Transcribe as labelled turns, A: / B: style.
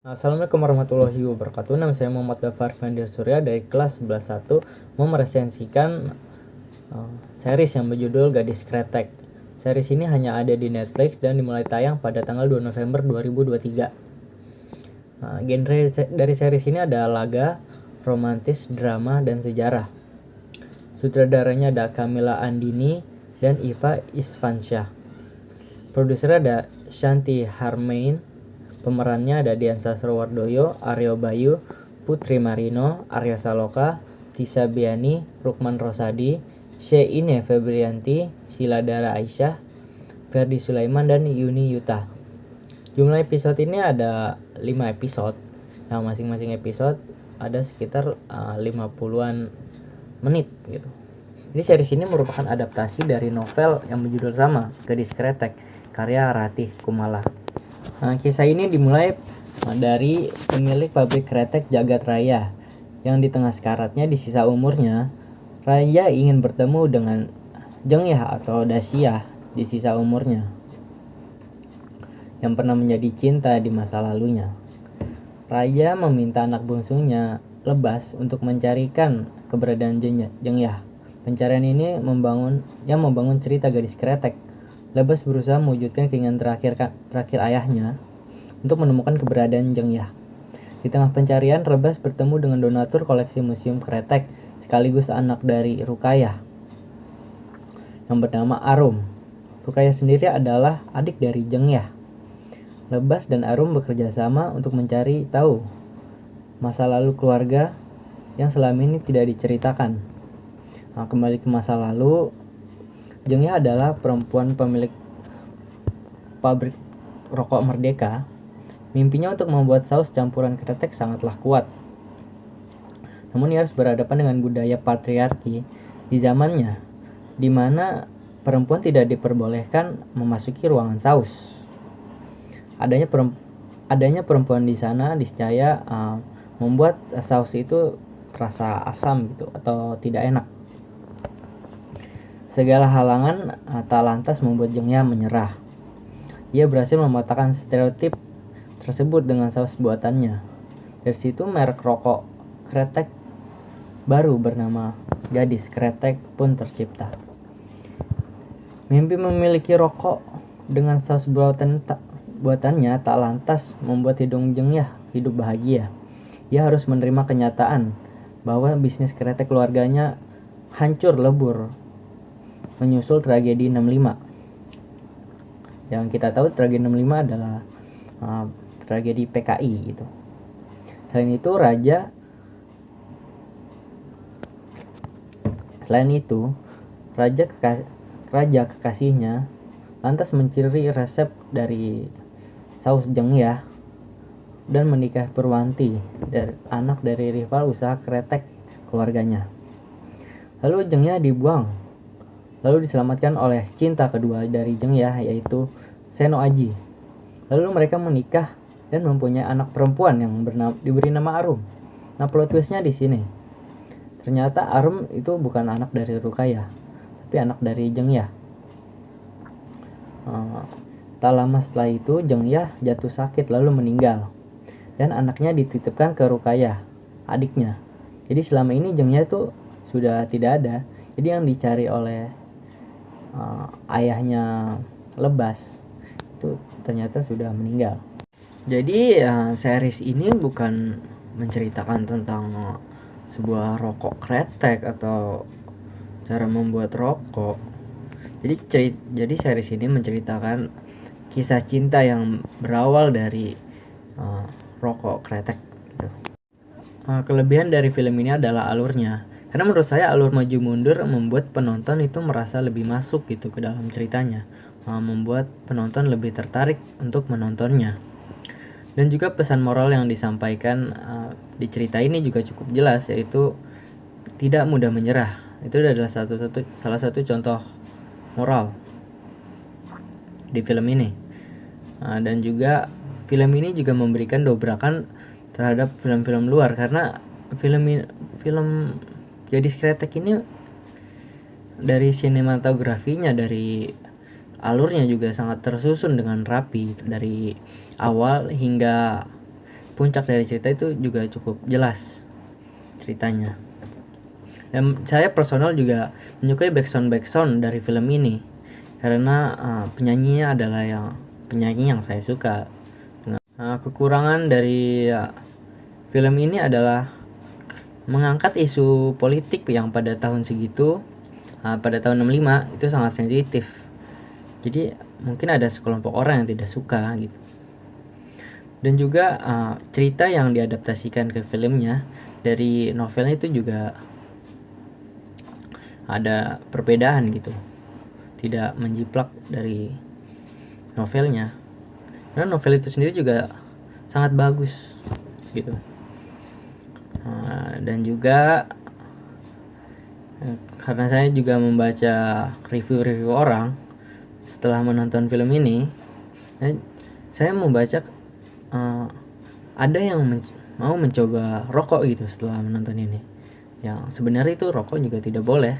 A: Assalamualaikum warahmatullahi wabarakatuh. Nama saya Muhammad Dafar Fandir Surya dari kelas 11.1 mau meresensikan series yang berjudul Gadis Kretek. Series ini hanya ada di Netflix dan dimulai tayang pada tanggal 2 November 2023. Genre dari series ini ada laga, romantis, drama, dan sejarah. Sutradaranya ada Kamila Andini dan Iva Isfansyah. Produsernya ada Shanti Harmain. Pemerannya ada Dian Sastrowardoyo, Aryo Bayu, Putri Marino, Arya Saloka, Tisa Biani, Rukman Rosadi, Sheine Febrianti, Sheila Dara Aisyah, Ferdi Sulaiman, dan Yuni Yuta. Jumlah episode ini ada 5 episode. Yang masing-masing episode ada sekitar 50-an menit gitu. Jadi series ini merupakan adaptasi dari novel yang berjudul sama, Gadis Kretek, karya Ratih Kumala. Kisah ini dimulai dari pemilik pabrik kretek Jagat Raya yang di tengah sekaratnya di sisa umurnya, Raya ingin bertemu dengan Jengyah atau Dasyah di sisa umurnya yang pernah menjadi cinta di masa lalunya. Raya meminta anak bungsunya Lebas untuk mencarikan keberadaan Jengyah. Pencarian ini membangun cerita Gadis Kretek. Lebas berusaha mewujudkan keinginan terakhir ayahnya untuk menemukan keberadaan Jengyah. Di tengah pencarian, Lebas bertemu dengan donatur koleksi museum kretek sekaligus anak dari Rukayah yang bernama Arum. Rukayah sendiri adalah adik dari Jengyah. Lebas dan Arum bekerja sama untuk mencari tahu masa lalu keluarga yang selama ini tidak diceritakan. Kembali ke masa lalu, Jengyah adalah perempuan pemilik pabrik rokok Merdeka. Mimpinya untuk membuat saus campuran kretek sangatlah kuat. Namun ia harus berhadapan dengan budaya patriarki di zamannya, di mana perempuan tidak diperbolehkan memasuki ruangan saus. Adanya perempuan di sana discaya membuat saus itu terasa asam gitu atau tidak enak. Segala halangan tak lantas membuat Jengyah menyerah. Ia berhasil mematahkan stereotip tersebut dengan saus buatannya. Dari situ merek rokok kretek baru bernama Gadis Kretek pun tercipta. Mimpi memiliki rokok dengan saus buatannya tak lantas membuat hidung Jengyah hidup bahagia. Ia harus menerima kenyataan bahwa bisnis kretek keluarganya hancur lebur menyusul tragedi 65. Yang kita tahu tragedi 65 adalah tragedi PKI gitu. Selain itu, raja kekasihnya lantas mencuri resep dari saus Jengyah dan menikah Purwanti, anak dari rival usaha kretek keluarganya. Lalu Jengyah dibuang. Lalu diselamatkan oleh cinta kedua dari Jengyah, yaitu Seno Aji. Lalu mereka menikah dan mempunyai anak perempuan yang diberi nama Arum. Nah, plot twistnya di sini. Ternyata Arum itu bukan anak dari Rukayah, tapi anak dari Jengyah. Tak lama setelah itu Jengyah jatuh sakit lalu meninggal, dan anaknya dititipkan ke Rukayah, adiknya. Jadi selama ini Jengyah itu sudah tidak ada. Jadi yang dicari oleh ayahnya Lebas itu ternyata sudah meninggal. Jadi series ini bukan menceritakan tentang sebuah rokok kretek atau cara membuat rokok. Jadi series ini menceritakan kisah cinta yang berawal dari rokok kretek gitu. Kelebihan dari film ini adalah alurnya. Karena menurut saya alur maju mundur membuat penonton itu merasa lebih masuk gitu ke dalam ceritanya, membuat penonton lebih tertarik untuk menontonnya. Dan juga pesan moral yang disampaikan di cerita ini juga cukup jelas, yaitu tidak mudah menyerah. Itu adalah salah satu contoh moral di film ini. Dan juga film ini juga memberikan dobrakan terhadap film-film luar, karena film Gadis Kretek ini dari sinematografinya, dari alurnya juga sangat tersusun dengan rapi dari awal hingga puncak dari cerita itu juga cukup jelas ceritanya. Dan saya personal juga menyukai backsound dari film ini karena penyanyinya adalah penyanyi yang saya suka. Kekurangan dari film ini adalah mengangkat isu politik yang pada tahun segitu, pada tahun 65 itu sangat sensitif. Jadi mungkin ada sekelompok orang yang tidak suka gitu. Dan juga cerita yang diadaptasikan ke filmnya dari novelnya itu juga ada perbedaan gitu, tidak menjiplak dari novelnya. Karena novel itu sendiri juga sangat bagus gitu. Dan juga karena saya juga membaca review-review orang setelah menonton film ini, saya membaca ada yang mau mencoba rokok gitu setelah menonton ini. Yang sebenarnya itu rokok juga tidak boleh,